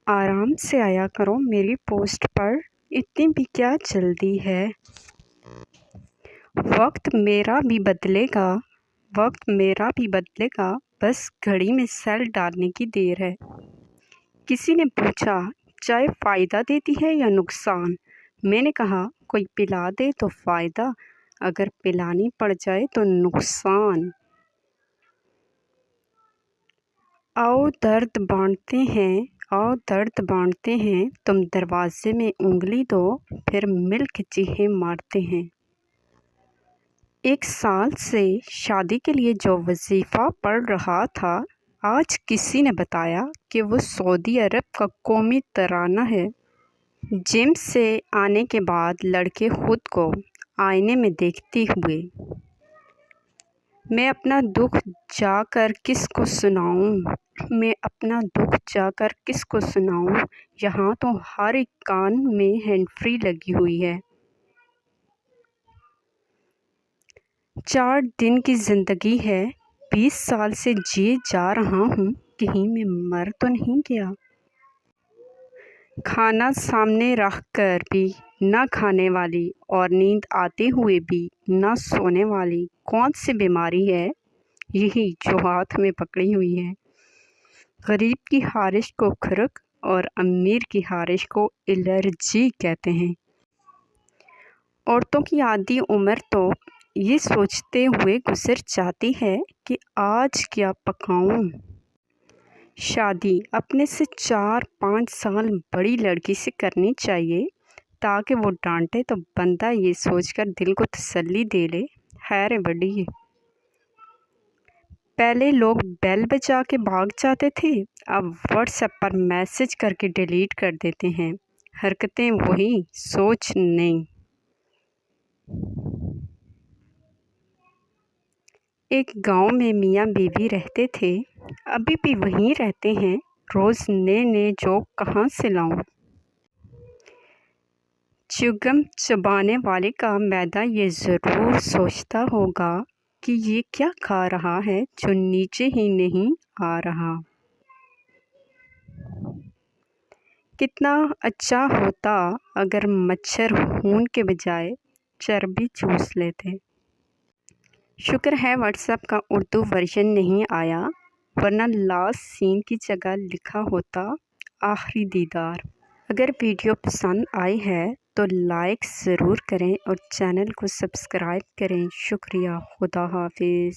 आराम से आया करो मेरी पोस्ट पर, इतनी भी क्या जल्दी है। वक्त मेरा भी बदलेगा, बस घड़ी में सेल डालने की देर है। किसी ने पूछा, चाय फ़ायदा देती है या नुकसान? मैंने कहा, कोई पिला दे तो फ़ायदा, अगर पिलानी पड़ जाए तो नुकसान। आओ दर्द बांटते हैं, तुम दरवाजे में उंगली दो, फिर मिलके चीखें मारते हैं। 1 साल से शादी के लिए जो वजीफ़ा पढ़ रहा था, आज किसी ने बताया कि वो सऊदी अरब का कौमी तराना है। जिम से आने के बाद लड़के खुद को आईने में देखते हुए, मैं अपना दुख जाकर किसको सुनाऊं, यहाँ तो हर एक कान में हैंड फ्री लगी हुई है। 4 दिन की ज़िंदगी है, 20 साल से जिए जा रहा हूँ, कहीं मैं मर तो नहीं गया। खाना सामने रख कर भी ना खाने वाली और नींद आते हुए भी ना सोने वाली कौन सी बीमारी है, यही जो हाथ में पकड़ी हुई है। गरीब की खारिश को खुरक और अमीर की खारिश को एलर्जी कहते हैं। औरतों की आधी उम्र तो ये सोचते हुए गुजर जाती है कि आज क्या पकाऊं। शादी अपने से 4-5 साल बड़ी लड़की से करनी चाहिए, ताकि वो डांटे तो बंदा ये सोचकर दिल को तसल्ली दे ले, खैर है बड़ी। पहले लोग बेल बजा के भाग जाते थे, अब व्हाट्सएप पर मैसेज करके डिलीट कर देते हैं। हरकतें वही, सोच नहीं। एक गांव में मियाँ बीवी रहते थे, अभी भी वहीं रहते हैं। रोज़ नए जोक कहाँ से लाऊं? चुगम चबाने वाले का मैदा ये ज़रूर सोचता होगा कि ये क्या खा रहा है जो नीचे ही नहीं आ रहा। कितना अच्छा होता अगर मच्छर खून के बजाय चर्बी चूस लेते। शुक्र है व्हाट्सएप का उर्दू वर्जन नहीं आया, वरना लास्ट सीन की जगह लिखा होता आखिरी दीदार। अगर वीडियो पसंद आई है तो लाइक ज़रूर करें और चैनल को सब्सक्राइब करें। शुक्रिया। खुदा हाफिज़।